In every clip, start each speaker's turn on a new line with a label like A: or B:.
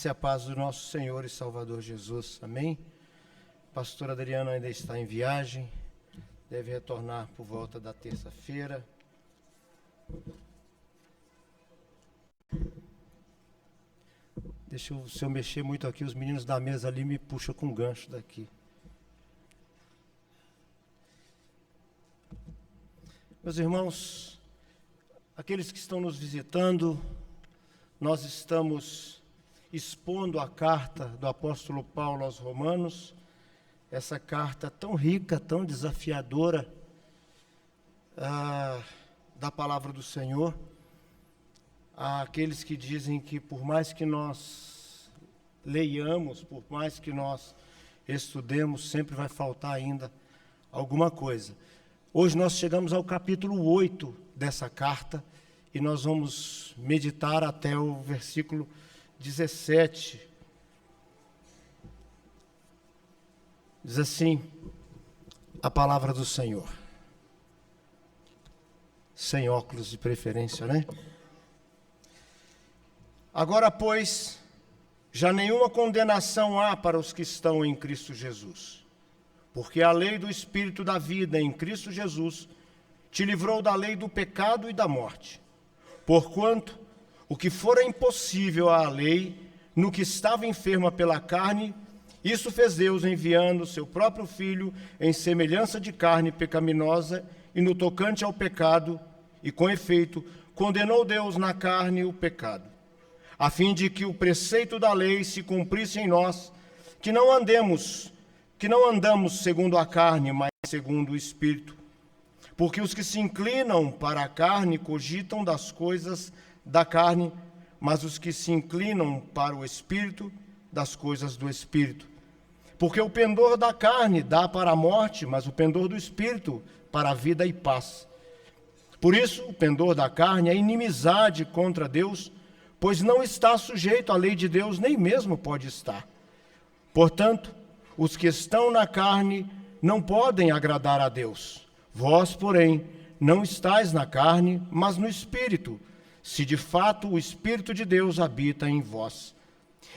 A: Se a paz do nosso Senhor e Salvador Jesus, amém? Pastor Adriano ainda está em viagem, deve retornar por volta da terça-feira. Se eu mexer muito aqui, os meninos da mesa ali me puxam com gancho daqui. Meus irmãos, aqueles que estão nos visitando, nós estamos expondo a carta do apóstolo Paulo aos Romanos, essa carta tão rica, tão desafiadora da palavra do Senhor, àqueles que dizem que por mais que nós leiamos, por mais que nós estudemos, sempre vai faltar ainda alguma coisa. Hoje nós chegamos ao capítulo 8 dessa carta e nós vamos meditar até o versículo 17, diz assim a palavra do Senhor, sem óculos de preferência, né? Agora, pois, já nenhuma condenação há para os que estão em Cristo Jesus, porque a lei do Espírito da vida em Cristo Jesus te livrou da lei do pecado e da morte, porquanto o que fora impossível à lei, no que estava enferma pela carne, isso fez Deus enviando seu próprio Filho em semelhança de carne pecaminosa e no tocante ao pecado, e com efeito condenou Deus na carne o pecado, a fim de que o preceito da lei se cumprisse em nós, que não andamos segundo a carne, mas segundo o Espírito. Porque os que se inclinam para a carne cogitam das coisas da carne, mas os que se inclinam para o Espírito, das coisas do Espírito. Porque o pendor da carne dá para a morte, mas o pendor do Espírito para a vida e paz. Por isso, o pendor da carne é inimizade contra Deus, pois não está sujeito à lei de Deus, nem mesmo pode estar. Portanto, os que estão na carne não podem agradar a Deus. Vós, porém, não estáis na carne, mas no Espírito, se de fato o Espírito de Deus habita em vós.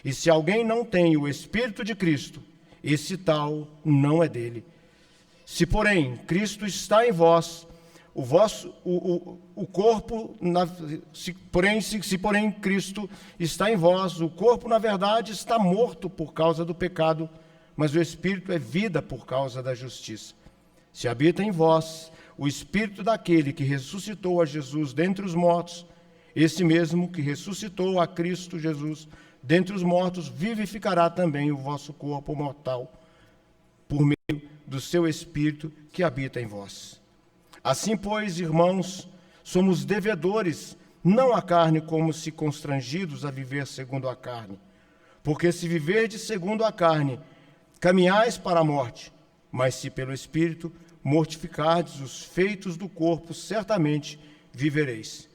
A: E se alguém não tem o Espírito de Cristo, esse tal não é dele. Se, porém, Cristo está em vós, se porém Cristo está em vós, o corpo, na verdade, está morto por causa do pecado, mas o Espírito é vida por causa da justiça. Se habita em vós o Espírito daquele que ressuscitou a Jesus dentre os mortos, esse mesmo que ressuscitou a Cristo Jesus dentre os mortos, vivificará também o vosso corpo mortal, por meio do seu Espírito que habita em vós. Assim, pois, irmãos, somos devedores, não à carne como se constrangidos a viver segundo a carne. Porque se viverdes segundo a carne, caminhais para a morte, mas se pelo Espírito mortificardes os feitos do corpo, certamente vivereis.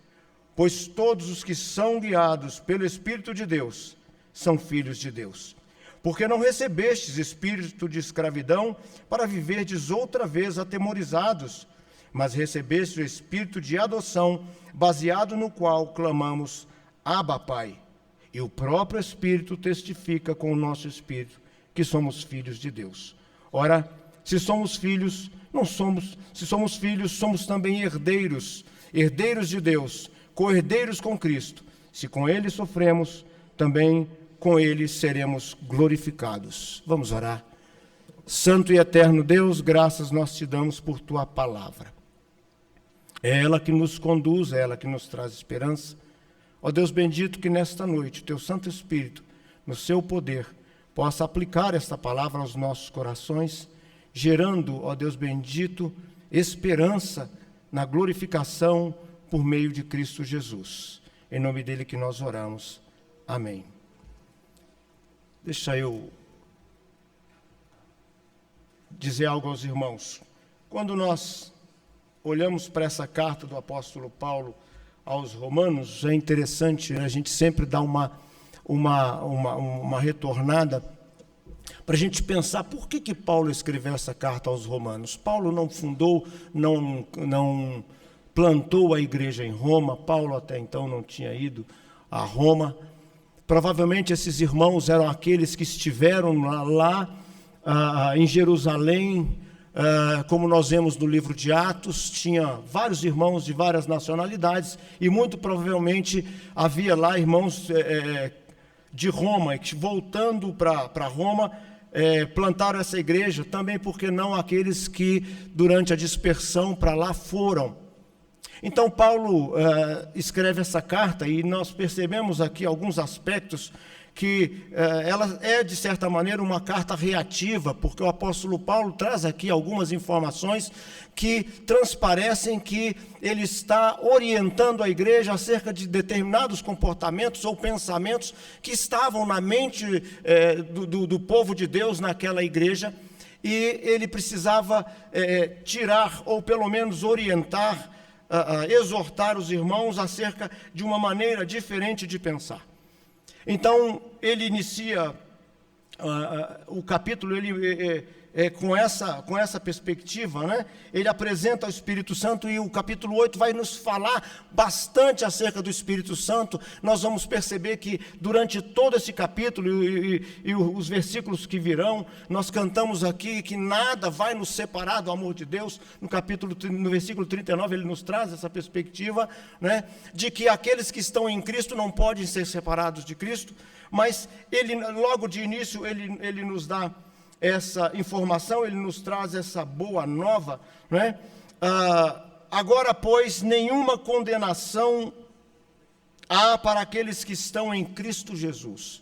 A: Pois todos os que são guiados pelo Espírito de Deus são filhos de Deus. Porque não recebestes espírito de escravidão para viverdes outra vez atemorizados, mas recebeste o Espírito de adoção, baseado no qual clamamos, Abba, Pai. E o próprio Espírito testifica com o nosso Espírito que somos filhos de Deus. Ora, se somos filhos, somos também herdeiros, herdeiros de Deus, co-herdeiros com Cristo. Se com Ele sofremos, também com Ele seremos glorificados. Vamos orar. Santo e eterno Deus, graças nós te damos por Tua palavra. É ela que nos conduz, é ela que nos traz esperança. Ó Deus bendito, que nesta noite o Teu Santo Espírito, no seu poder, possa aplicar esta palavra aos nossos corações, gerando, ó Deus bendito, esperança na glorificação por meio de Cristo Jesus. Em nome dele que nós oramos. Amém. Deixa eu dizer algo aos irmãos. Quando nós olhamos para essa carta do apóstolo Paulo aos Romanos, é interessante, a gente sempre dá uma retornada para a gente pensar por que Paulo escreveu essa carta aos Romanos. Paulo não fundou, não plantou a igreja em Roma. Paulo até então não tinha ido a Roma. Provavelmente esses irmãos eram aqueles que estiveram lá em Jerusalém, como nós vemos no livro de Atos, tinha vários irmãos de várias nacionalidades, e muito provavelmente havia lá irmãos de Roma, que voltando para Roma, plantaram essa igreja, também porque não aqueles que durante a dispersão para lá foram. Então Paulo escreve essa carta, e nós percebemos aqui alguns aspectos que ela é, de certa maneira, uma carta reativa, porque o apóstolo Paulo traz aqui algumas informações que transparecem que ele está orientando a igreja acerca de determinados comportamentos ou pensamentos que estavam na mente do povo de Deus naquela igreja, e ele precisava tirar, ou pelo menos orientar, exortar os irmãos acerca de uma maneira diferente de pensar. Então, ele inicia o capítulo com essa perspectiva, né? Ele apresenta o Espírito Santo, e o capítulo 8 vai nos falar bastante acerca do Espírito Santo. Nós vamos perceber que durante todo esse capítulo e os versículos que virão, nós cantamos aqui que nada vai nos separar do amor de Deus. No versículo 39 ele nos traz essa perspectiva, né, de que aqueles que estão em Cristo não podem ser separados de Cristo, mas ele, logo de início, ele nos dá essa informação, ele nos traz essa boa nova, né? Agora, pois, nenhuma condenação há para aqueles que estão em Cristo Jesus.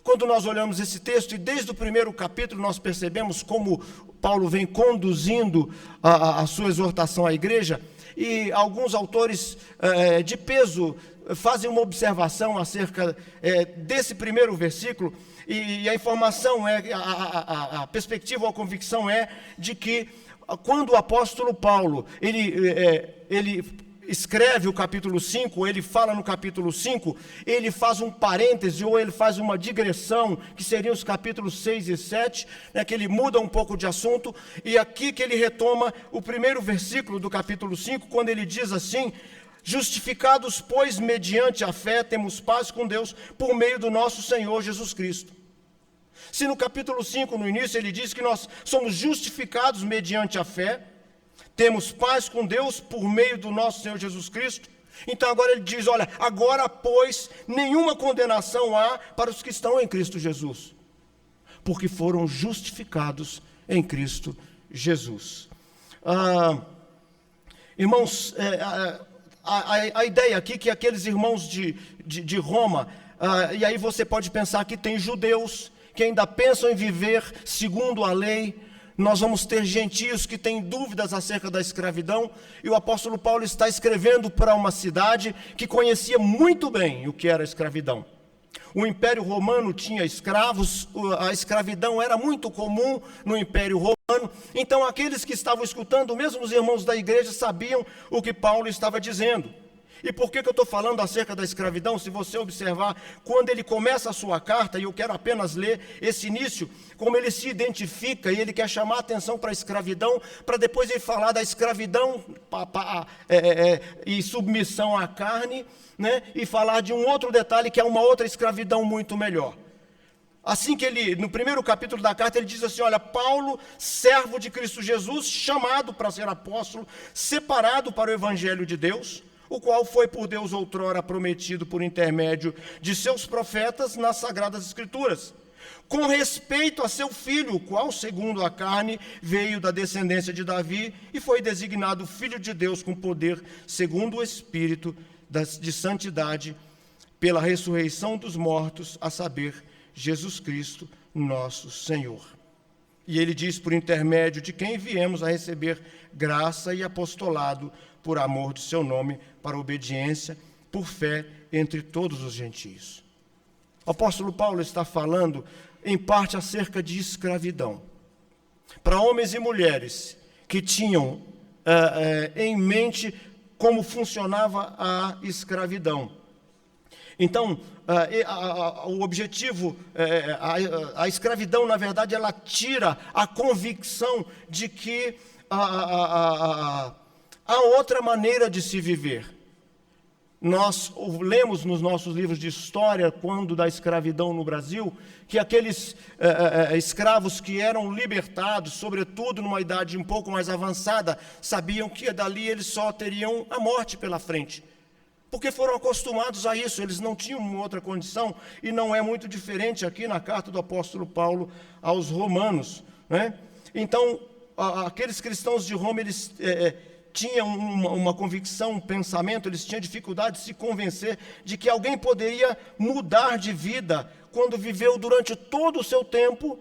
A: Quando nós olhamos esse texto, e desde o primeiro capítulo nós percebemos como Paulo vem conduzindo a sua exortação à igreja, e alguns autores de peso fazem uma observação acerca desse primeiro versículo, e a informação a perspectiva ou a convicção é de que quando o apóstolo Paulo ele escreve o capítulo 5, ele fala no capítulo 5, ele faz um parêntese, ou ele faz uma digressão, que seriam os capítulos 6 e 7, né, que ele muda um pouco de assunto, e aqui que ele retoma o primeiro versículo do capítulo 5, quando ele diz assim: justificados, pois, mediante a fé, temos paz com Deus, por meio do nosso Senhor Jesus Cristo. Se no capítulo 5, no início, ele diz que nós somos justificados mediante a fé, temos paz com Deus por meio do nosso Senhor Jesus Cristo, então agora ele diz, olha, agora, pois, nenhuma condenação há para os que estão em Cristo Jesus, porque foram justificados em Cristo Jesus. Irmãos, a ideia aqui que aqueles irmãos de Roma, e aí você pode pensar que tem judeus que ainda pensam em viver segundo a lei, nós vamos ter gentios que têm dúvidas acerca da escravidão, e o apóstolo Paulo está escrevendo para uma cidade que conhecia muito bem o que era a escravidão. O Império Romano tinha escravos, a escravidão era muito comum no Império Romano, então aqueles que estavam escutando, mesmo os irmãos da igreja, sabiam o que Paulo estava dizendo. E por que eu estou falando acerca da escravidão? Se você observar, quando ele começa a sua carta, e eu quero apenas ler esse início, como ele se identifica, e ele quer chamar a atenção para a escravidão, para depois ele falar da escravidão e submissão à carne, né? E falar de um outro detalhe, que é uma outra escravidão muito melhor. Assim que ele, no primeiro capítulo da carta, ele diz assim, olha, Paulo, servo de Cristo Jesus, chamado para ser apóstolo, separado para o evangelho de Deus, o qual foi por Deus outrora prometido por intermédio de seus profetas nas Sagradas Escrituras, com respeito a seu filho, o qual, segundo a carne, veio da descendência de Davi e foi designado Filho de Deus com poder, segundo o Espírito de santidade, pela ressurreição dos mortos, a saber, Jesus Cristo, nosso Senhor. E ele diz, por intermédio de quem viemos a receber graça e apostolado por amor do seu nome, para obediência, por fé entre todos os gentios. O apóstolo Paulo está falando, em parte, acerca de escravidão. Para homens e mulheres que tinham em mente como funcionava a escravidão. Então, o objetivo, a escravidão, na verdade, ela tira a convicção de que há outra maneira de se viver. nós lemos nos nossos livros de história, quando da escravidão no Brasil, que aqueles escravos que eram libertados, sobretudo numa idade um pouco mais avançada, sabiam que dali eles só teriam a morte pela frente, porque foram acostumados a isso, eles não tinham outra condição, e não é muito diferente aqui na carta do apóstolo Paulo aos Romanos, né? Então, aqueles cristãos de Roma, eles tinham uma convicção, um pensamento, eles tinham dificuldade de se convencer de que alguém poderia mudar de vida quando viveu durante todo o seu tempo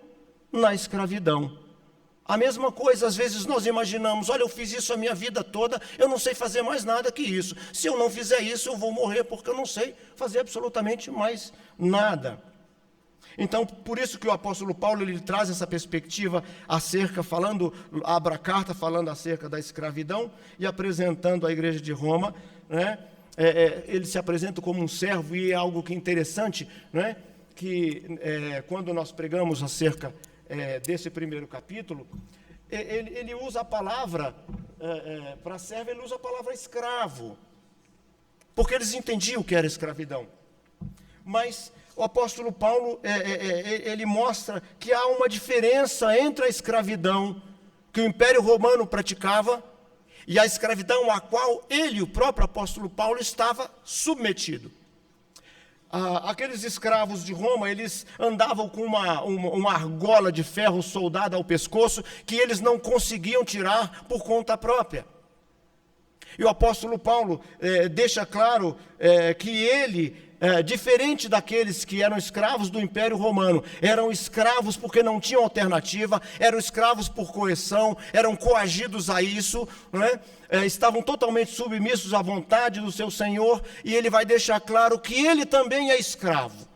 A: na escravidão. A mesma coisa, às vezes nós imaginamos, olha, eu fiz isso a minha vida toda, eu não sei fazer mais nada que isso. Se eu não fizer isso, eu vou morrer, porque eu não sei fazer absolutamente mais nada. Então, por isso que o apóstolo Paulo, ele traz essa perspectiva abre a carta falando acerca da escravidão e apresentando a igreja de Roma, né? Ele se apresenta como um servo, e é algo que é interessante, né? Que quando nós pregamos acerca desse primeiro capítulo, ele usa a palavra, para servo, ele usa a palavra escravo, porque eles entendiam o que era escravidão. Mas o apóstolo Paulo, ele mostra que há uma diferença entre a escravidão que o Império Romano praticava e a escravidão a qual ele, o próprio apóstolo Paulo, estava submetido. Aqueles escravos de Roma, eles andavam com uma argola de ferro soldada ao pescoço que eles não conseguiam tirar por conta própria. E o apóstolo Paulo deixa claro que ele, diferente daqueles que eram escravos do Império Romano, eram escravos porque não tinham alternativa, eram escravos por coerção, eram coagidos a isso, né? Estavam totalmente submissos à vontade do seu Senhor, e ele vai deixar claro que ele também é escravo.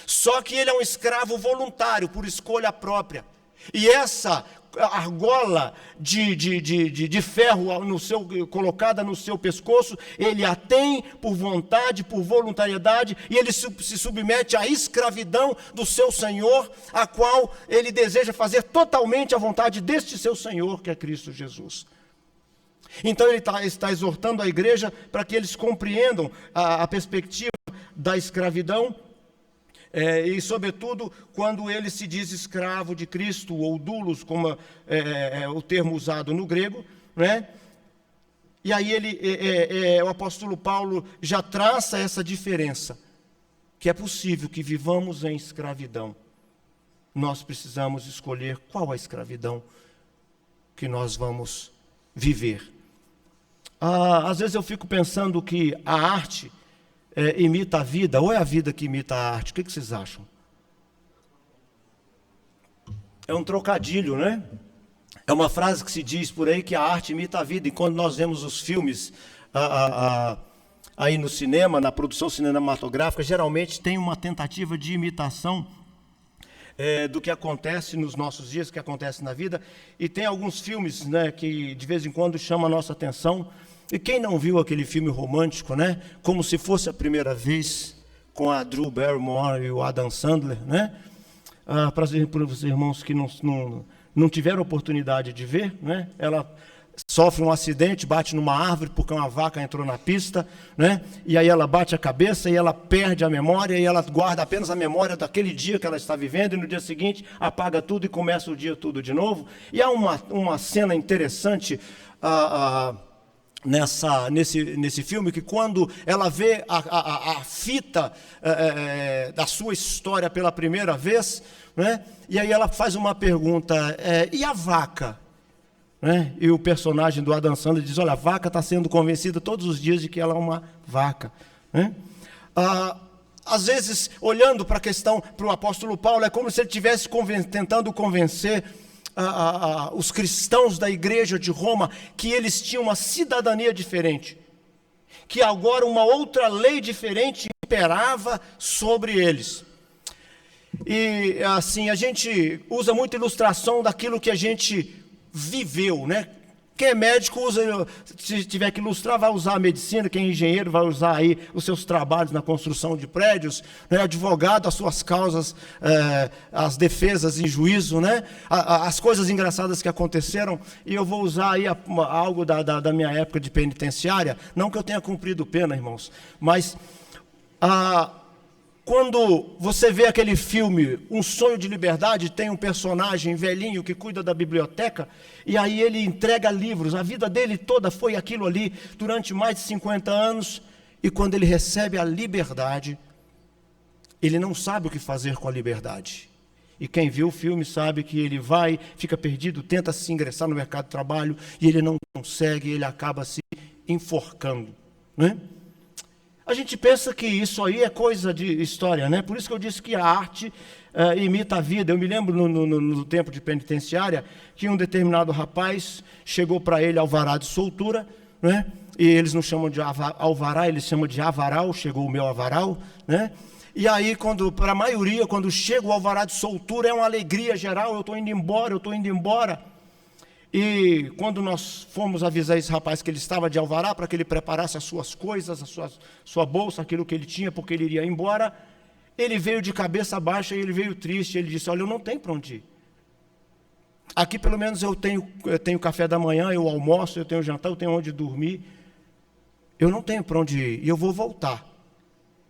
A: Só que ele é um escravo voluntário, por escolha própria. E essa argola de ferro colocada no seu pescoço, ele a tem por vontade, por voluntariedade, e ele se submete à escravidão do seu Senhor, a qual ele deseja fazer totalmente a vontade deste seu Senhor, que é Cristo Jesus. Então ele está exortando a igreja para que eles compreendam a perspectiva da escravidão, e sobretudo quando ele se diz escravo de Cristo, ou doulos, como é o termo usado no grego, né? E aí o apóstolo Paulo já traça essa diferença, que é possível que vivamos em escravidão. Nós precisamos escolher qual a escravidão que nós vamos viver. Às vezes eu fico pensando que a arte imita a vida, ou é a vida que imita a arte? O que vocês acham? É um trocadilho, né? É uma frase que se diz por aí que a arte imita a vida. E quando nós vemos os filmes aí no cinema, na produção cinematográfica, geralmente tem uma tentativa de imitação do que acontece nos nossos dias, que acontece na vida. E tem alguns filmes, né, que de vez em quando chamam a nossa atenção. E quem não viu aquele filme romântico, né? Como se fosse a primeira vez, com a Drew Barrymore e o Adam Sandler, né? Para os irmãos que não tiveram oportunidade de ver, né? Ela sofre um acidente, bate numa árvore porque uma vaca entrou na pista, né? E aí ela bate a cabeça e ela perde a memória, e ela guarda apenas a memória daquele dia que ela está vivendo, e no dia seguinte apaga tudo e começa o dia tudo de novo. E há uma cena interessante nesse filme, que quando ela vê a fita da sua história pela primeira vez, né? E aí ela faz uma pergunta, e a vaca? Né? E o personagem do Adam Sandler diz, olha, a vaca está sendo convencida todos os dias de que ela é uma vaca. Né? Às vezes, olhando para a questão, para o apóstolo Paulo, é como se ele estivesse tentando convencer os cristãos da igreja de Roma que eles tinham uma cidadania diferente, que agora uma outra lei diferente imperava sobre eles. E assim, a gente usa muita ilustração daquilo que a gente viveu, né? Quem é médico usa, se tiver que ilustrar, vai usar a medicina. Quem é engenheiro vai usar aí os seus trabalhos na construção de prédios, né? Advogado, as suas causas, as defesas em juízo, né? As coisas engraçadas que aconteceram. E eu vou usar aí algo da minha época de penitenciária. Não que eu tenha cumprido pena, irmãos, mas quando você vê aquele filme, Um Sonho de Liberdade, tem um personagem velhinho que cuida da biblioteca, e aí ele entrega livros, a vida dele toda foi aquilo ali, durante mais de 50 anos, e quando ele recebe a liberdade, ele não sabe o que fazer com a liberdade. E quem viu o filme sabe que ele vai, fica perdido, tenta se ingressar no mercado de trabalho, e ele não consegue, ele acaba se enforcando, né? A gente pensa que isso aí é coisa de história, né? Por isso que eu disse que a arte imita a vida. Eu me lembro no tempo de penitenciária que um determinado rapaz chegou para ele alvará de soltura, né? E eles não chamam de alvará, eles chamam de avaral, chegou o meu avaral, né? E aí, para a maioria, quando chega o alvará de soltura, é uma alegria geral, eu estou indo embora. E quando nós fomos avisar esse rapaz que ele estava de alvará, para que ele preparasse as suas coisas, sua bolsa, aquilo que ele tinha, porque ele iria embora, ele veio de cabeça baixa e ele veio triste. Ele disse: olha, eu não tenho para onde ir. Aqui pelo menos eu tenho café da manhã, eu almoço, eu tenho jantar, eu tenho onde dormir. Eu não tenho para onde ir e eu vou voltar.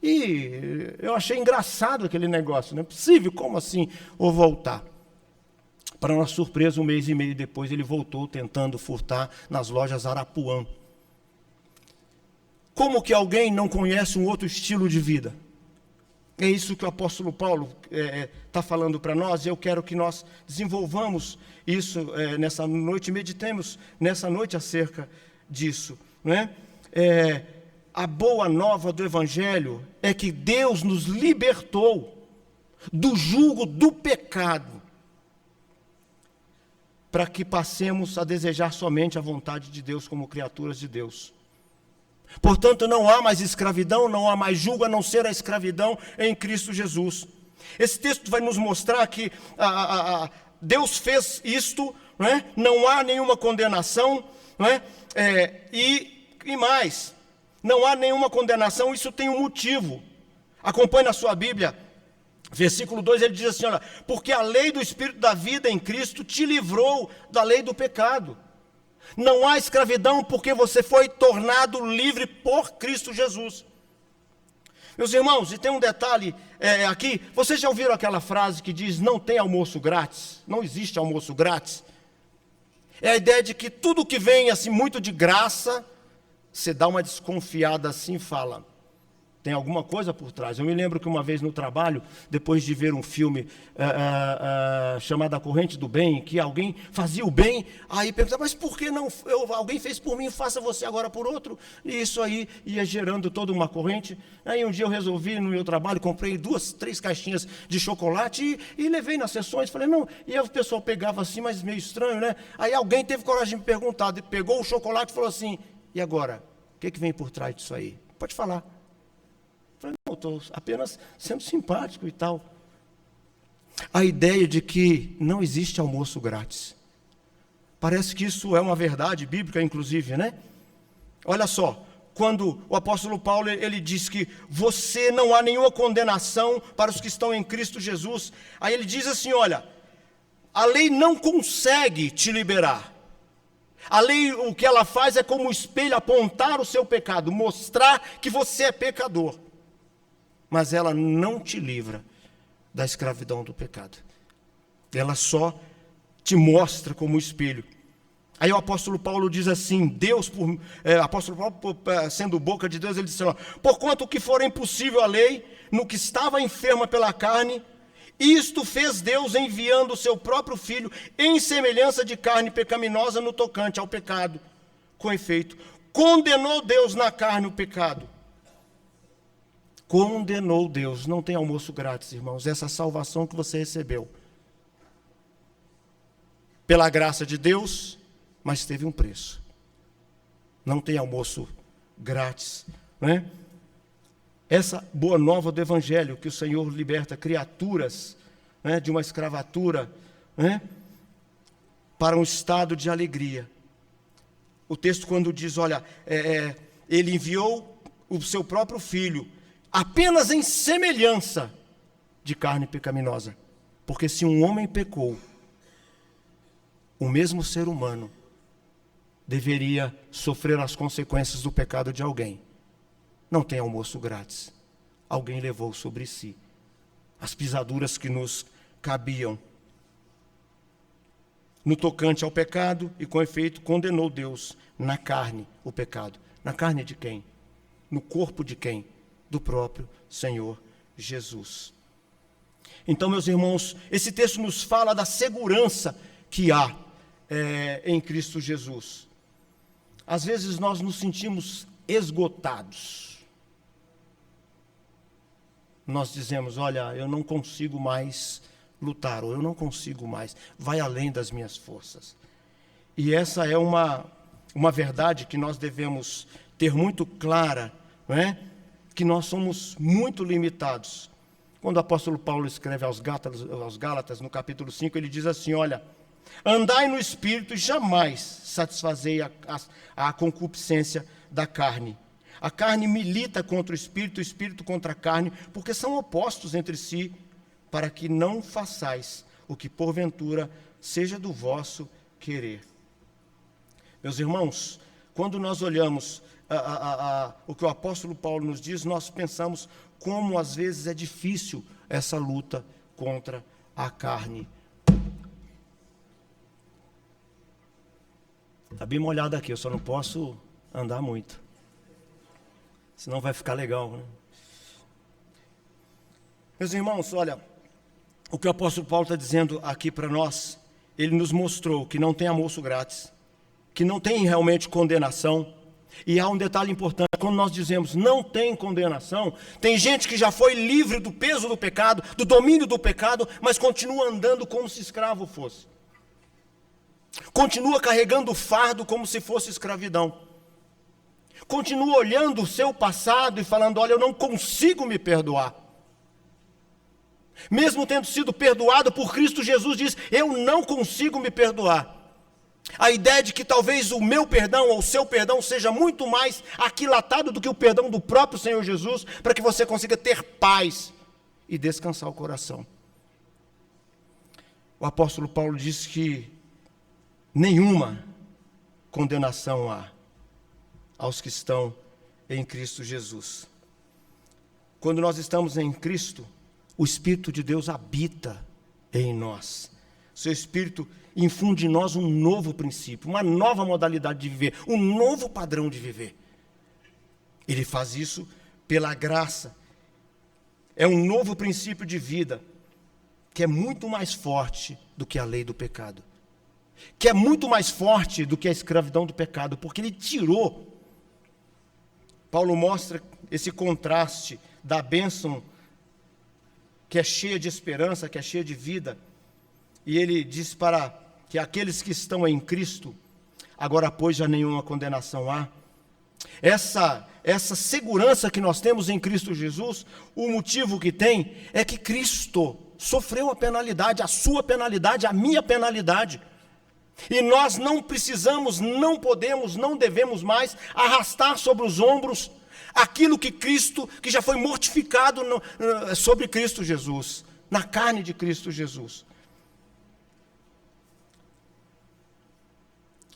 A: E eu achei engraçado aquele negócio, não é possível, como assim vou voltar? Para nossa surpresa, 1 mês e meio depois, ele voltou tentando furtar nas lojas Arapuã. Como que alguém não conhece um outro estilo de vida? É isso que o apóstolo Paulo está falando para nós, e eu quero que nós desenvolvamos isso nessa noite, meditemos nessa noite acerca disso, né? A boa nova do Evangelho é que Deus nos libertou do jugo do pecado, para que passemos a desejar somente a vontade de Deus como criaturas de Deus. Portanto, não há mais escravidão, não há mais jugo, a não ser a escravidão em Cristo Jesus. Esse texto vai nos mostrar que Deus fez isto, né? Não há nenhuma condenação, né? E mais, não há nenhuma condenação, isso tem um motivo. Acompanhe na sua Bíblia. Versículo 2, ele diz assim, olha, porque a lei do Espírito da vida em Cristo te livrou da lei do pecado. Não há escravidão porque você foi tornado livre por Cristo Jesus. Meus irmãos, e tem um detalhe aqui, vocês já ouviram aquela frase que diz, não tem almoço grátis? Não existe almoço grátis. É a ideia de que tudo que vem assim muito de graça, você dá uma desconfiada assim e fala, tem alguma coisa por trás. Eu me lembro que uma vez no trabalho, depois de ver um filme chamado A Corrente do Bem, que alguém fazia o bem, aí perguntava, mas por que não? Alguém fez por mim, faça você agora por outro. E isso aí ia gerando toda uma corrente. Aí um dia eu resolvi, no meu trabalho, comprei 2, 3 caixinhas de chocolate e levei nas sessões. Falei, não, e aí o pessoal pegava assim, mas meio estranho, né? Aí alguém teve coragem de me perguntar, pegou o chocolate e falou assim, e agora? O que vem por trás disso aí? Pode falar. Falei, não, estou apenas sendo simpático e tal. A ideia de que não existe almoço grátis. Parece que isso é uma verdade bíblica, inclusive, né? Olha só, quando o apóstolo Paulo, ele diz que você não há nenhuma condenação para os que estão em Cristo Jesus. Aí ele diz assim, olha, a lei não consegue te liberar. A lei, o que ela faz é como um espelho apontar o seu pecado, mostrar que você é pecador. Mas ela não te livra da escravidão do pecado. Ela só te mostra como espelho. Aí o apóstolo Paulo diz assim, apóstolo Paulo, sendo boca de Deus, ele diz assim, porquanto que for impossível a lei, no que estava enferma pela carne, isto fez Deus enviando o seu próprio Filho em semelhança de carne pecaminosa no tocante ao pecado. Com efeito, condenou Deus na carne o pecado. Condenou Deus. Não tem almoço grátis, irmãos. Essa salvação que você recebeu. Pela graça de Deus, mas teve um preço. Não tem almoço grátis, né? Essa boa nova do Evangelho, que o Senhor liberta criaturas, né, de uma escravatura, né, para um estado de alegria. O texto quando diz, olha, ele enviou o seu próprio filho, apenas em semelhança de carne pecaminosa. Porque se um homem pecou, o mesmo ser humano deveria sofrer as consequências do pecado de alguém. Não tem almoço grátis. Alguém levou sobre si as pisaduras que nos cabiam. No tocante ao pecado, e com efeito condenou Deus na carne o pecado. Na carne de quem? No corpo de quem? Do próprio Senhor Jesus. Então, meus irmãos, esse texto nos fala da segurança que há em Cristo Jesus. Às vezes nós nos sentimos esgotados. Nós dizemos, olha, eu não consigo mais lutar, ou eu não consigo mais, vai além das minhas forças. E essa é uma verdade que nós devemos ter muito clara, não é? Que nós somos muito limitados. Quando o apóstolo Paulo escreve aos Gálatas, no capítulo 5, ele diz assim, olha, andai no Espírito e jamais satisfazei a concupiscência da carne. A carne milita contra o Espírito contra a carne, porque são opostos entre si, para que não façais o que porventura seja do vosso querer. Meus irmãos, quando nós olhamos o que o apóstolo Paulo nos diz, nós pensamos como às vezes é difícil essa luta contra a carne. Está bem molhado aqui, eu só não posso andar muito. Senão vai ficar legal, né? Meus irmãos, olha, o que o apóstolo Paulo está dizendo aqui para nós, ele nos mostrou que não tem almoço grátis, que não tem realmente condenação. E há um detalhe importante, quando nós dizemos não tem condenação, tem gente que já foi livre do peso do pecado, do domínio do pecado, mas continua andando como se escravo fosse. Continua carregando o fardo como se fosse escravidão. Continua olhando o seu passado e falando, olha, eu não consigo me perdoar. Mesmo tendo sido perdoado por Cristo Jesus, diz, eu não consigo me perdoar. A ideia de que talvez o meu perdão ou o seu perdão seja muito mais aquilatado do que o perdão do próprio Senhor Jesus, para que você consiga ter paz e descansar o coração. O apóstolo Paulo diz que nenhuma condenação há aos que estão em Cristo Jesus. Quando nós estamos em Cristo, o Espírito de Deus habita em nós. Seu Espírito infunde em nós um novo princípio, uma nova modalidade de viver, um novo padrão de viver. Ele faz isso pela graça. É um novo princípio de vida, que é muito mais forte do que a lei do pecado. Que é muito mais forte do que a escravidão do pecado, porque ele tirou. Paulo mostra esse contraste da bênção que é cheia de esperança, que é cheia de vida. E ele diz para que aqueles que estão em Cristo, agora pois já nenhuma condenação há. Essa segurança que nós temos em Cristo Jesus, o motivo que tem é que Cristo sofreu a penalidade, a sua penalidade, a minha penalidade. E nós não precisamos, não podemos, não devemos mais arrastar sobre os ombros aquilo que Cristo, que já foi mortificado sobre Cristo Jesus, na carne de Cristo Jesus.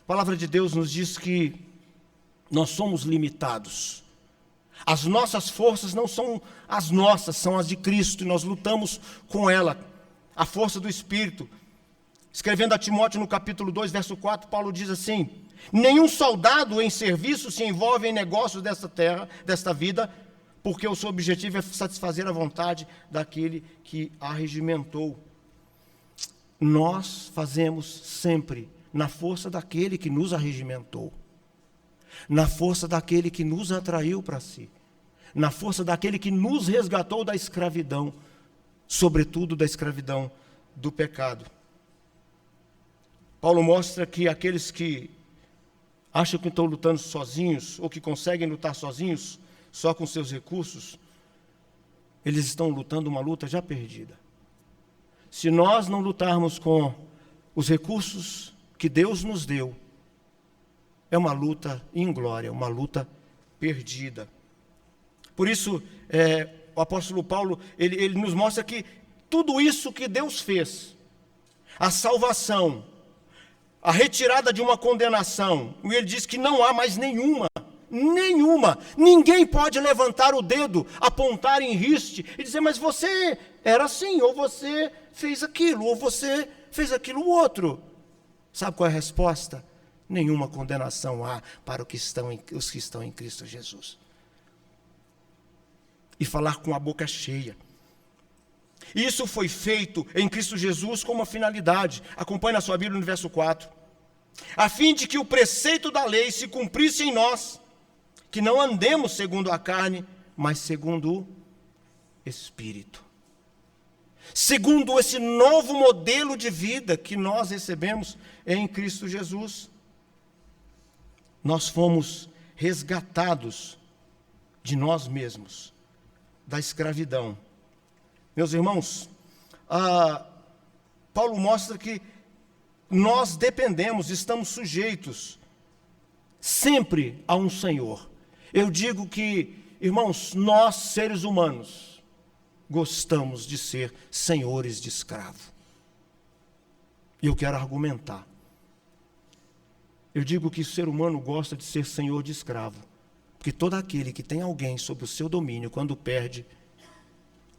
A: A palavra de Deus nos diz que nós somos limitados. As nossas forças não são as nossas, são as de Cristo, e nós lutamos com ela, a força do Espírito. Escrevendo a Timóteo no capítulo 2, verso 4, Paulo diz assim, nenhum soldado em serviço se envolve em negócios desta terra, desta vida, porque o seu objetivo é satisfazer a vontade daquele que a regimentou. Nós fazemos sempre na força daquele que nos arregimentou, na força daquele que nos atraiu para si, na força daquele que nos resgatou da escravidão, sobretudo da escravidão do pecado. Paulo mostra que aqueles que acham que estão lutando sozinhos, ou que conseguem lutar sozinhos, só com seus recursos, eles estão lutando uma luta já perdida. Se nós não lutarmos com os recursos que Deus nos deu, é uma luta inglória, uma luta perdida. Por isso, o apóstolo Paulo, ele nos mostra que tudo isso que Deus fez, a salvação, a retirada de uma condenação, e ele diz que não há mais nenhuma, ninguém pode levantar o dedo, apontar em riste e dizer, mas você era assim, ou você fez aquilo, ou você fez aquilo outro. Sabe qual é a resposta? Nenhuma condenação há para os que estão em Cristo Jesus. E falar com a boca cheia. Isso foi feito em Cristo Jesus com uma finalidade. Acompanhe na sua Bíblia no verso 4. A fim de que o preceito da lei se cumprisse em nós, que não andemos segundo a carne, mas segundo o Espírito. Segundo esse novo modelo de vida que nós recebemos em Cristo Jesus. Nós fomos resgatados de nós mesmos, da escravidão. Meus irmãos, Paulo mostra que nós dependemos, estamos sujeitos sempre a um Senhor. Eu digo que, irmãos, nós seres humanos gostamos de ser senhores de escravo. E eu quero argumentar. Eu digo que o ser humano gosta de ser senhor de escravo, porque todo aquele que tem alguém sob o seu domínio, quando perde,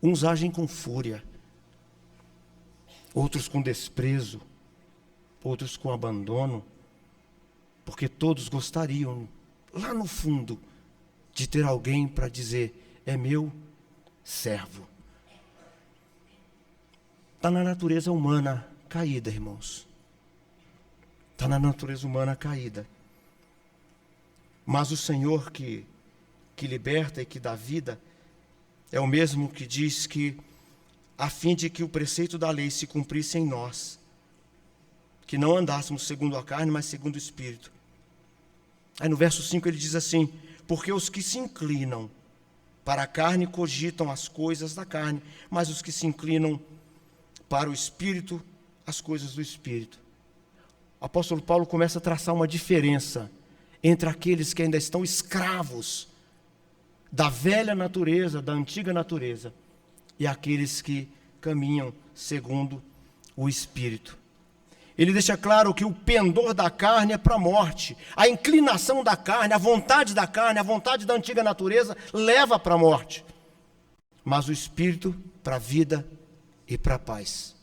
A: uns agem com fúria, outros com desprezo, outros com abandono, porque todos gostariam, lá no fundo, de ter alguém para dizer, é meu servo. Está na natureza humana caída, irmãos. Está na natureza humana caída. Mas o Senhor que liberta e que dá vida, é o mesmo que diz que, a fim de que o preceito da lei se cumprisse em nós, que não andássemos segundo a carne, mas segundo o Espírito. Aí no verso 5 ele diz assim, porque os que se inclinam para a carne cogitam as coisas da carne, mas os que se inclinam para o Espírito, as coisas do Espírito. O apóstolo Paulo começa a traçar uma diferença entre aqueles que ainda estão escravos da velha natureza, da antiga natureza, e aqueles que caminham segundo o Espírito. Ele deixa claro que o pendor da carne é para a morte, a inclinação da carne, a vontade da carne, a vontade da antiga natureza leva para a morte, mas o Espírito para a vida e para a paz.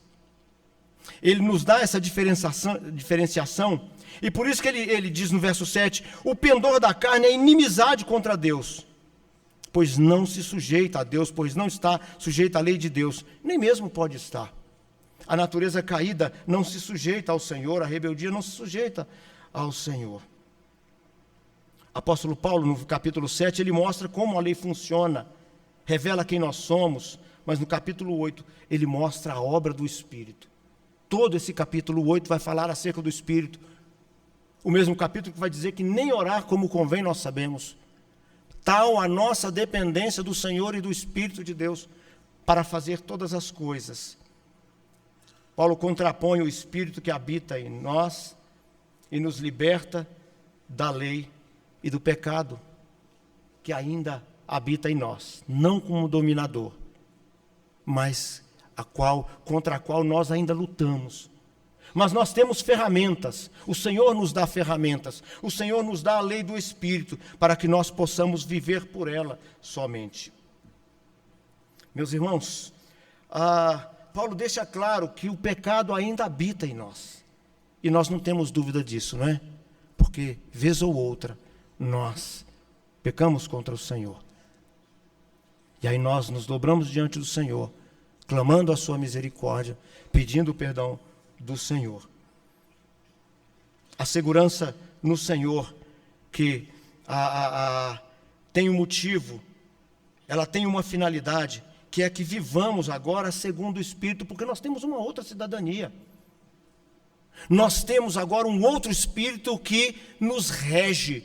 A: Ele nos dá essa diferenciação, e por isso que ele diz no verso 7, o pendor da carne é inimizade contra Deus, pois não se sujeita a Deus, pois não está sujeita à lei de Deus, nem mesmo pode estar. A natureza caída não se sujeita ao Senhor, a rebeldia não se sujeita ao Senhor. Apóstolo Paulo, no capítulo 7, ele mostra como a lei funciona, revela quem nós somos, mas no capítulo 8, ele mostra a obra do Espírito. Todo esse capítulo 8 vai falar acerca do Espírito. O mesmo capítulo que vai dizer que nem orar como convém nós sabemos. Tal a nossa dependência do Senhor e do Espírito de Deus para fazer todas as coisas. Paulo contrapõe o Espírito que habita em nós e nos liberta da lei e do pecado que ainda habita em nós, não como dominador, mas contra a qual nós ainda lutamos. Mas nós temos ferramentas, o Senhor nos dá ferramentas, o Senhor nos dá a lei do Espírito, para que nós possamos viver por ela somente. Meus irmãos, Paulo deixa claro que o pecado ainda habita em nós, e nós não temos dúvida disso, não é? Porque, vez ou outra, nós pecamos contra o Senhor, e aí nós nos dobramos diante do Senhor, clamando a sua misericórdia, pedindo o perdão do Senhor. A segurança no Senhor, que tem um motivo, ela tem uma finalidade, que é que vivamos agora segundo o Espírito, porque nós temos uma outra cidadania. Nós temos agora um outro Espírito que nos rege,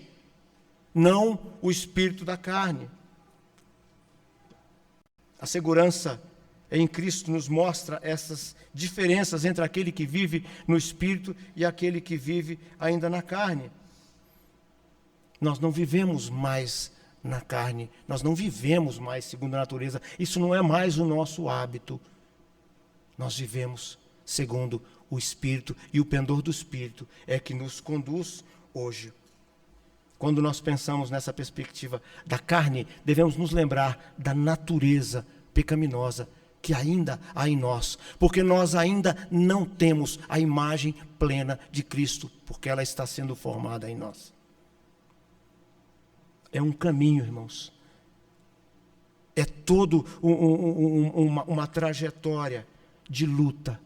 A: não o Espírito da carne. A segurança em Cristo nos mostra essas diferenças entre aquele que vive no Espírito e aquele que vive ainda na carne. Nós não vivemos mais na carne, nós não vivemos mais segundo a natureza, isso não é mais o nosso hábito. Nós vivemos segundo o Espírito, e o pendor do Espírito é que nos conduz hoje. Quando nós pensamos nessa perspectiva da carne, devemos nos lembrar da natureza pecaminosa que ainda há em nós, porque nós ainda não temos a imagem plena de Cristo, porque ela está sendo formada em nós. É um caminho, irmãos. É todo uma trajetória de luta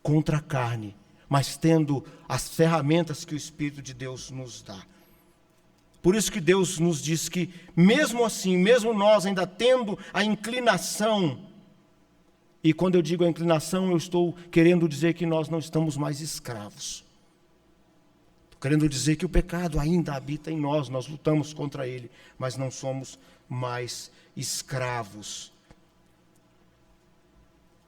A: contra a carne, mas tendo as ferramentas que o Espírito de Deus nos dá. Por isso que Deus nos diz que, mesmo assim, mesmo nós ainda tendo a inclinação, e quando eu digo a inclinação, eu estou querendo dizer que nós não estamos mais escravos. Querendo dizer que o pecado ainda habita em nós, nós lutamos contra ele, mas não somos mais escravos.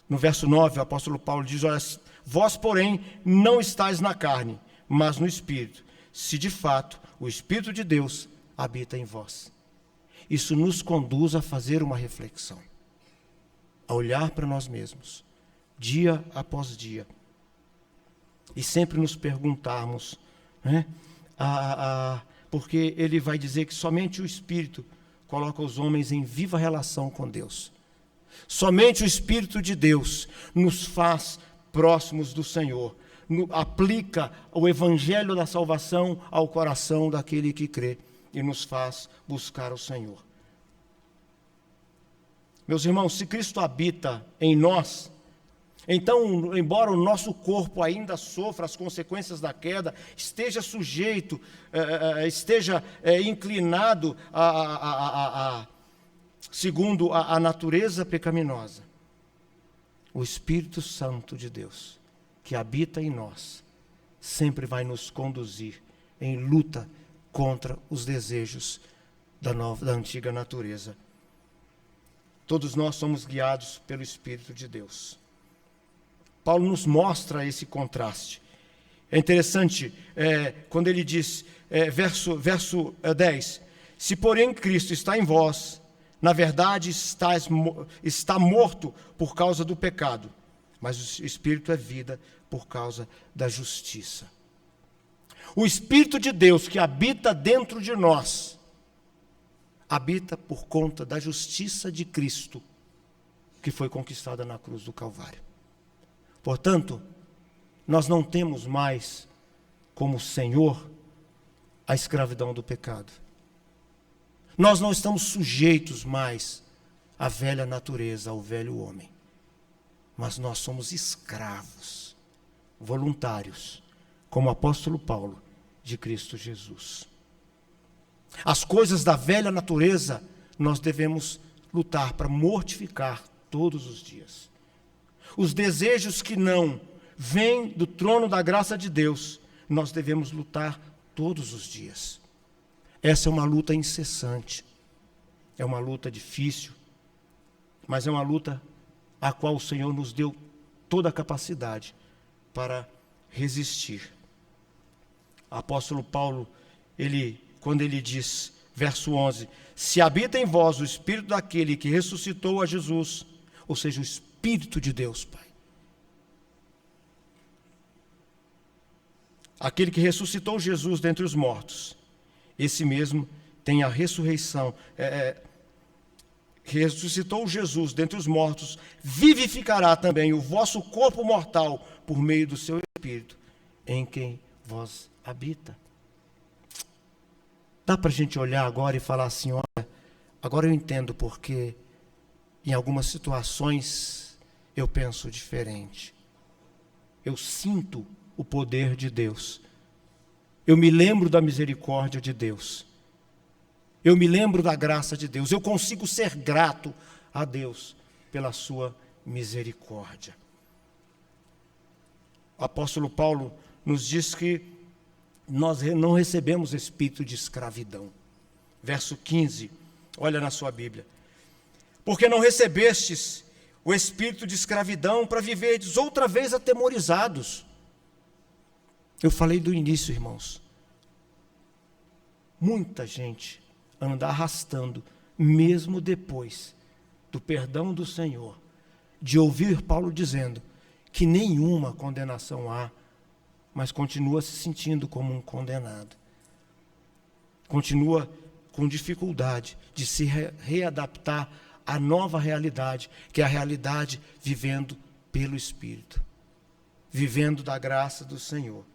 A: No verso 9, o apóstolo Paulo diz: olha, vós, porém, não estáis na carne, mas no Espírito, se de fato o Espírito de Deus habita em vós. Isso nos conduz a fazer uma reflexão, a olhar para nós mesmos, dia após dia, e sempre nos perguntarmos, né? Porque ele vai dizer que somente o Espírito coloca os homens em viva relação com Deus. Somente o Espírito de Deus nos faz próximos do Senhor, aplica o evangelho da salvação ao coração daquele que crê e nos faz buscar o Senhor. Meus irmãos, se Cristo habita em nós, então, embora o nosso corpo ainda sofra as consequências da queda, esteja sujeito, esteja inclinado segundo a natureza pecaminosa, o Espírito Santo de Deus, que habita em nós, sempre vai nos conduzir em luta contra os desejos da antiga natureza. Todos nós somos guiados pelo Espírito de Deus. Paulo nos mostra esse contraste. É interessante, quando ele diz, verso 10, se porém Cristo está em vós, na verdade está morto por causa do pecado, mas o Espírito é vida por causa da justiça. O Espírito de Deus que habita dentro de nós, habita por conta da justiça de Cristo, que foi conquistada na cruz do Calvário. Portanto, nós não temos mais como Senhor a escravidão do pecado. Nós não estamos sujeitos mais à velha natureza, ao velho homem. Mas nós somos escravos, voluntários, como o apóstolo Paulo, de Cristo Jesus. As coisas da velha natureza, nós devemos lutar para mortificar todos os dias. Os desejos que não vêm do trono da graça de Deus, nós devemos lutar todos os dias. Essa é uma luta incessante, é uma luta difícil, mas é uma luta a qual o Senhor nos deu toda a capacidade para resistir. O apóstolo Paulo, quando ele diz, verso 11, se habita em vós o Espírito daquele que ressuscitou a Jesus, ou seja, o Espírito de Deus, Pai. Aquele que ressuscitou Jesus dentre os mortos, esse mesmo tem a ressurreição, ressuscitou Jesus dentre os mortos, vivificará também o vosso corpo mortal por meio do seu Espírito, em quem vós habita. Dá para a gente olhar agora e falar assim, olha, agora eu entendo porque em algumas situações eu penso diferente. Eu sinto o poder de Deus. Eu me lembro da misericórdia de Deus. Eu me lembro da graça de Deus. Eu consigo ser grato a Deus pela sua misericórdia. O apóstolo Paulo nos diz que nós não recebemos espírito de escravidão. Verso 15, olha na sua Bíblia. Porque não recebestes o espírito de escravidão para viverdes outra vez atemorizados. Eu falei do início, irmãos. muita gente anda arrastando, mesmo depois do perdão do Senhor, de ouvir Paulo dizendo que nenhuma condenação há, mas continua se sentindo como um condenado. Continua com dificuldade de se readaptar à nova realidade, que é a realidade vivendo pelo Espírito, vivendo da graça do Senhor.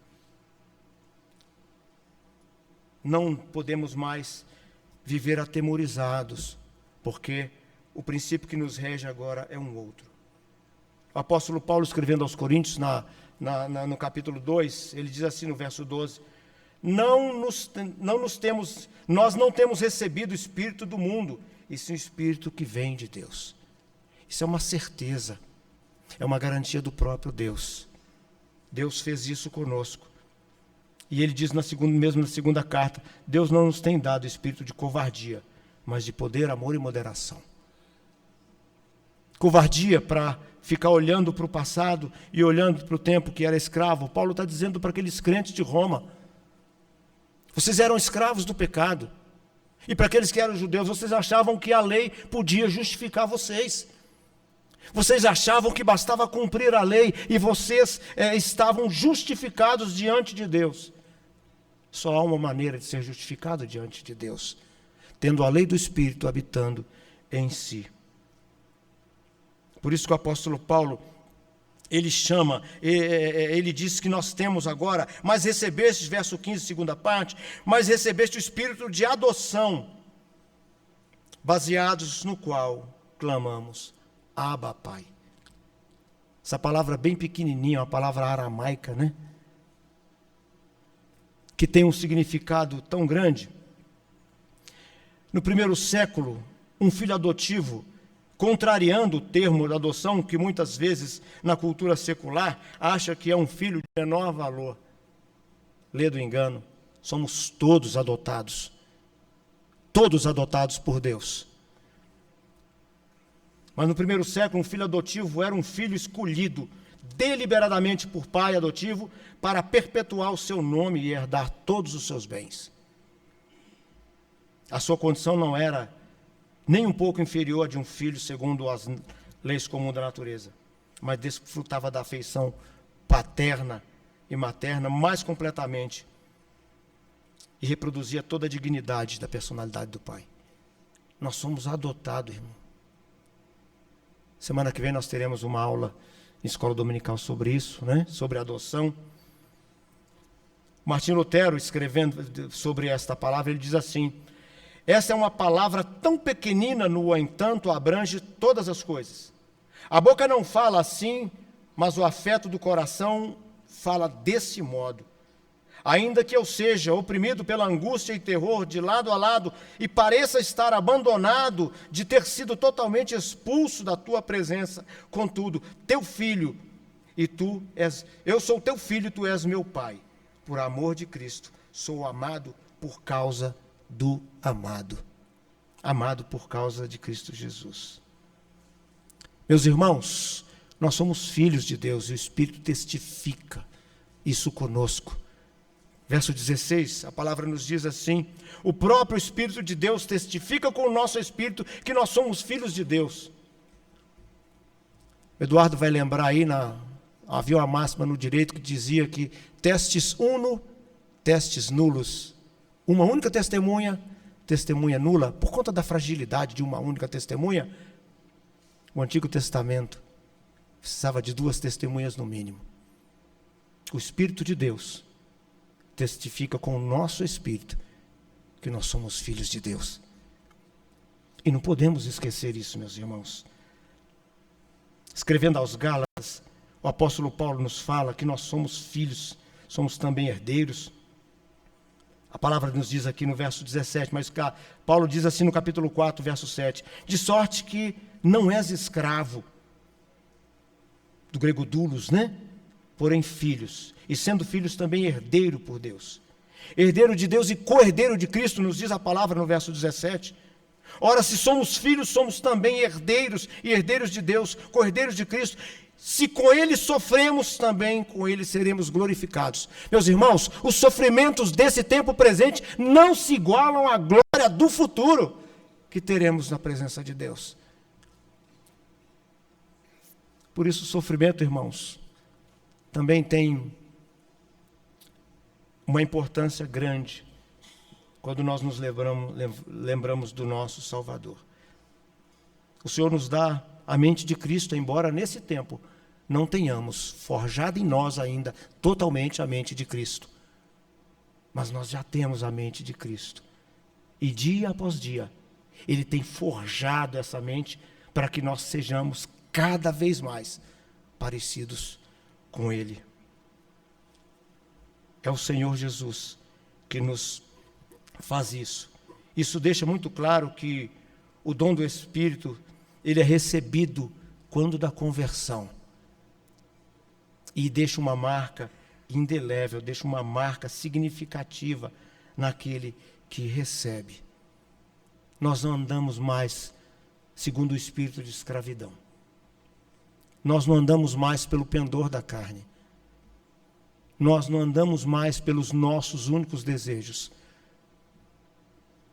A: Não podemos mais viver atemorizados, porque o princípio que nos rege agora é um outro. O apóstolo Paulo, escrevendo aos Coríntios, no capítulo 2, ele diz assim no verso 12, nós não temos recebido o Espírito do mundo, e sim o Espírito que vem de Deus. Isso é uma certeza, é uma garantia do próprio Deus. Deus fez isso conosco. E ele diz mesmo na segunda carta, Deus não nos tem dado espírito de covardia, mas de poder, amor e moderação. Covardia para ficar olhando para o passado e olhando para o tempo que era escravo. Paulo está dizendo para aqueles crentes de Roma, vocês eram escravos do pecado. E para aqueles que eram judeus, vocês achavam que a lei podia justificar vocês. Vocês achavam que bastava cumprir a lei e vocês estavam justificados diante de Deus. Só há uma maneira de ser justificado diante de Deus, tendo a lei do Espírito habitando em si. Por isso que o apóstolo Paulo, ele diz que nós temos agora, mas recebeste, verso 15, segunda parte, mas recebeste o Espírito de adoção, baseados no qual clamamos, Abba, Pai. Essa palavra bem pequenininha, uma palavra aramaica, né? Que tem um significado tão grande. No primeiro século, um filho adotivo, contrariando o termo da adoção, que muitas vezes na cultura secular acha que é um filho de menor valor. Lê do engano, somos todos adotados por Deus. Mas no primeiro século, um filho adotivo era um filho escolhido deliberadamente por pai adotivo para perpetuar o seu nome e herdar todos os seus bens. A sua condição não era nem um pouco inferior a de um filho segundo as leis comuns da natureza, mas desfrutava da afeição paterna e materna mais completamente e reproduzia toda a dignidade da personalidade do pai. Nós somos adotados, irmão. Semana que vem nós teremos uma aula em escola dominical sobre isso, né? Sobre adoção. Martim Lutero, escrevendo sobre esta palavra, ele diz assim: essa é uma palavra tão pequenina, no entanto, abrange todas as coisas. A boca não fala assim, mas o afeto do coração fala desse modo. Ainda que eu seja oprimido pela angústia e terror de lado a lado e pareça estar abandonado de ter sido totalmente expulso da tua presença, contudo, teu filho eu sou teu filho e tu és meu pai. Por amor de Cristo, sou amado por causa do amado. Amado por causa de Cristo Jesus. Meus irmãos, nós somos filhos de Deus e o Espírito testifica isso conosco. Verso 16, a palavra nos diz assim: o próprio Espírito de Deus testifica com o nosso Espírito que nós somos filhos de Deus. Eduardo vai lembrar aí, havia uma máxima no direito que dizia que testes uno, testes nulos. Uma única testemunha, testemunha nula. Por conta da fragilidade de uma única testemunha, o Antigo Testamento precisava de 2 testemunhas no mínimo. O Espírito de Deus testifica com o nosso espírito que nós somos filhos de Deus. E não podemos esquecer isso, meus irmãos. Escrevendo aos Gálatas, o apóstolo Paulo nos fala que nós somos filhos, somos também herdeiros. A palavra nos diz aqui no verso 17, mas Paulo diz assim no capítulo 4, verso 7, de sorte que não és escravo, do grego doulos, né? Porém filhos, e sendo filhos também herdeiro por Deus. Herdeiro de Deus e co-herdeiro de Cristo, nos diz a palavra no verso 17. Ora, se somos filhos, somos também herdeiros e herdeiros de Deus, co-herdeiros de Cristo, se com ele sofremos, também com ele seremos glorificados. Meus irmãos, os sofrimentos desse tempo presente não se igualam à glória do futuro que teremos na presença de Deus. Por isso o sofrimento, irmãos, também tem uma importância grande quando nós nos lembramos do nosso Salvador. O Senhor nos dá a mente de Cristo, embora nesse tempo não tenhamos forjado em nós ainda totalmente a mente de Cristo. Mas nós já temos a mente de Cristo. E dia após dia, Ele tem forjado essa mente para que nós sejamos cada vez mais parecidos com Ele. É o Senhor Jesus que nos faz isso. Isso deixa muito claro que o dom do Espírito, ele é recebido quando da conversão. E deixa uma marca indelével, deixa uma marca significativa naquele que recebe. Nós não andamos mais segundo o espírito de escravidão. Nós não andamos mais pelo pendor da carne. Nós não andamos mais pelos nossos únicos desejos.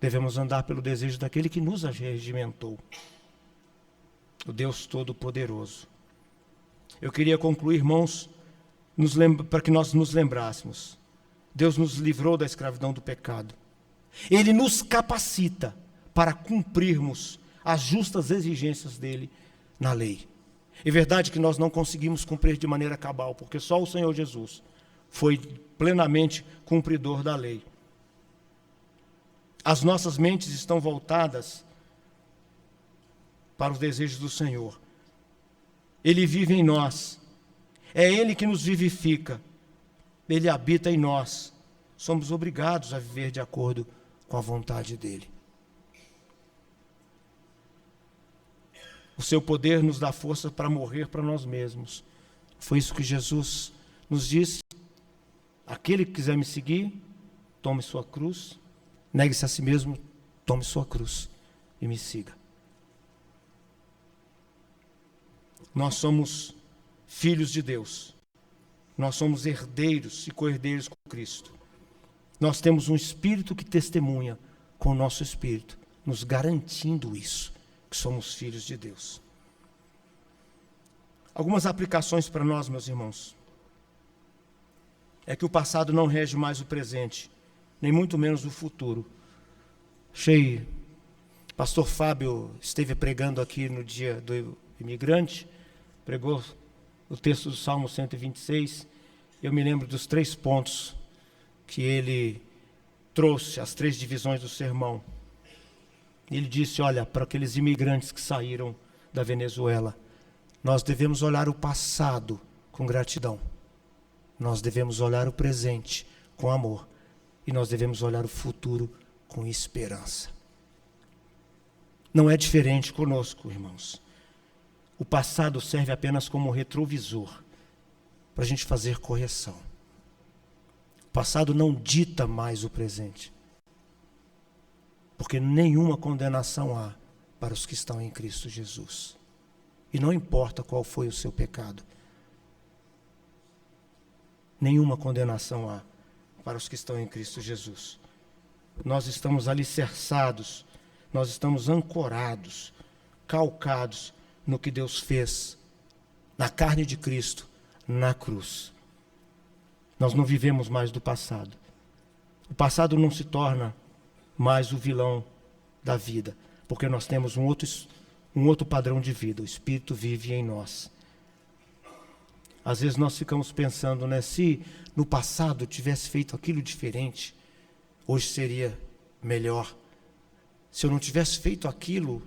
A: Devemos andar pelo desejo daquele que nos regimentou, o Deus Todo-Poderoso. Eu queria concluir, irmãos, para que nós nos lembrássemos. Deus nos livrou da escravidão do pecado. Ele nos capacita para cumprirmos as justas exigências dele na lei. É verdade que nós não conseguimos cumprir de maneira cabal, porque só o Senhor Jesus foi plenamente cumpridor da lei. As nossas mentes estão voltadas para os desejos do Senhor. Ele vive em nós. É Ele que nos vivifica. Ele habita em nós. Somos obrigados a viver de acordo com a vontade dEle. O seu poder nos dá força para morrer para nós mesmos. Foi isso que Jesus nos disse. Aquele que quiser me seguir, tome sua cruz, negue-se a si mesmo, tome sua cruz e me siga. Nós somos filhos de Deus. Nós somos herdeiros e co-herdeiros com Cristo. Nós temos um Espírito que testemunha com o nosso Espírito, nos garantindo isso, que somos filhos de Deus. Algumas aplicações para nós, meus irmãos. É que o passado não rege mais o presente, nem muito menos o futuro. Pastor Fábio esteve pregando aqui no dia do imigrante, pregou o texto do Salmo 126, eu me lembro dos 3 pontos que ele trouxe, as 3 divisões do sermão. Ele disse, olha, para aqueles imigrantes que saíram da Venezuela, nós devemos olhar o passado com gratidão, nós devemos olhar o presente com amor, e nós devemos olhar o futuro com esperança. Não é diferente conosco, irmãos. O passado serve apenas como retrovisor, para a gente fazer correção. O passado não dita mais o presente, porque nenhuma condenação há para os que estão em Cristo Jesus. E não importa qual foi o seu pecado, nenhuma condenação há para os que estão em Cristo Jesus. Nós estamos alicerçados, nós estamos ancorados, calcados no que Deus fez na carne de Cristo, na cruz. Nós não vivemos mais do passado. O passado não se torna mais o vilão da vida, porque nós temos um outro padrão de vida. O Espírito vive em nós. Às vezes nós ficamos pensando, se no passado eu tivesse feito aquilo diferente, hoje seria melhor. Se eu não tivesse feito aquilo,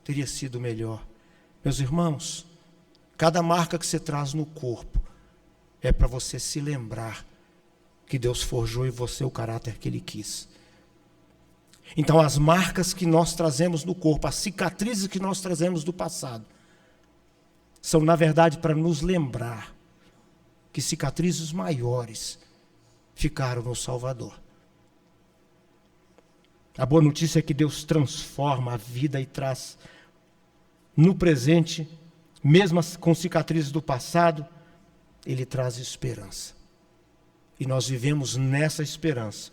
A: teria sido melhor. Meus irmãos, cada marca que você traz no corpo é para você se lembrar que Deus forjou em você o caráter que Ele quis. Então, as marcas que nós trazemos no corpo, as cicatrizes que nós trazemos do passado, são, na verdade, para nos lembrar que cicatrizes maiores ficaram no Salvador. A boa notícia é que Deus transforma a vida e traz no presente mesmo com cicatrizes do passado, Ele traz esperança. E nós vivemos nessa esperança.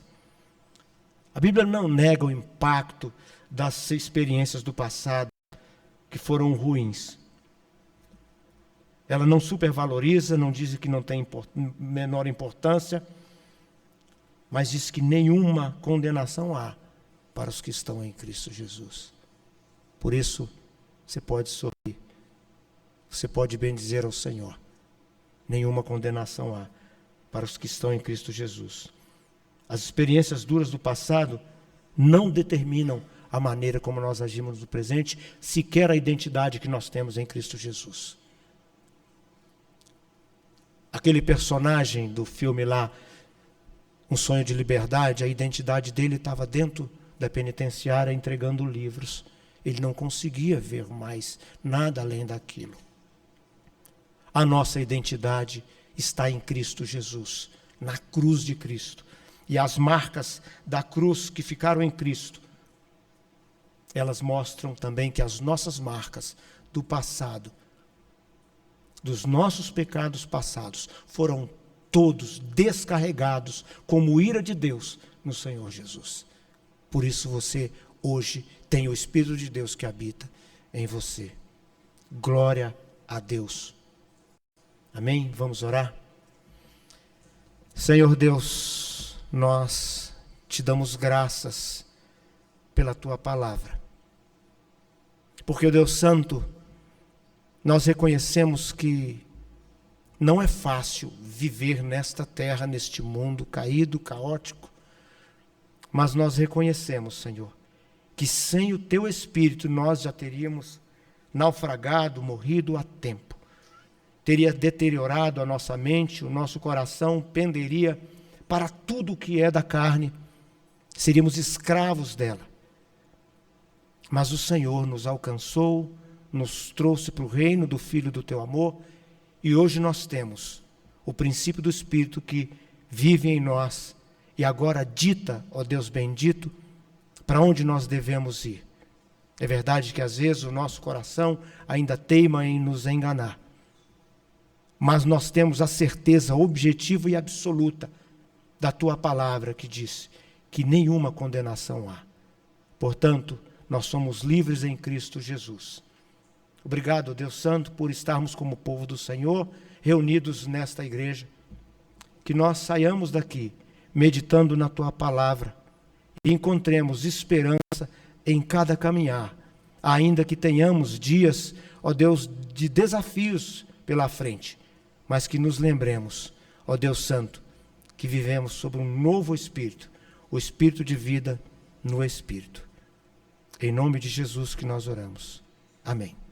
A: A Bíblia não nega o impacto das experiências do passado que foram ruins. Ela não supervaloriza, não diz que não tem menor importância, mas diz que nenhuma condenação há para os que estão em Cristo Jesus. Por isso, você pode sorrir. Você pode bendizer ao Senhor. Nenhuma condenação há para os que estão em Cristo Jesus. As experiências duras do passado não determinam a maneira como nós agimos no presente, sequer a identidade que nós temos em Cristo Jesus. Aquele personagem do filme lá, Um Sonho de Liberdade, a identidade dele estava dentro da penitenciária entregando livros. Ele não conseguia ver mais nada além daquilo. A nossa identidade está em Cristo Jesus, na cruz de Cristo. E as marcas da cruz que ficaram em Cristo, elas mostram também que as nossas marcas do passado, dos nossos pecados passados, foram todos descarregados como ira de Deus no Senhor Jesus. Por isso você hoje tem o Espírito de Deus que habita em você. Glória a Deus. Amém? Vamos orar? Senhor Deus, nós te damos graças pela tua palavra. Porque, Deus Santo, nós reconhecemos que não é fácil viver nesta terra, neste mundo caído, caótico, mas nós reconhecemos, Senhor, que sem o teu Espírito nós já teríamos naufragado, morrido há tempo. Teria deteriorado a nossa mente, o nosso coração penderia para tudo o que é da carne, seríamos escravos dela. Mas o Senhor nos alcançou, nos trouxe para o reino do Filho do teu amor, e hoje nós temos o princípio do Espírito que vive em nós e agora dita, ó Deus bendito, para onde nós devemos ir. É verdade que às vezes o nosso coração ainda teima em nos enganar, mas nós temos a certeza objetiva e absoluta da tua palavra que diz que nenhuma condenação há. Portanto, nós somos livres em Cristo Jesus. Obrigado, Deus Santo, por estarmos como povo do Senhor, reunidos nesta igreja. Que nós saiamos daqui meditando na tua palavra e encontremos esperança em cada caminhar, ainda que tenhamos dias, ó Deus, de desafios pela frente, mas que nos lembremos, ó Deus Santo, que vivemos sob um novo Espírito, o Espírito de vida no Espírito. Em nome de Jesus que nós oramos. Amém.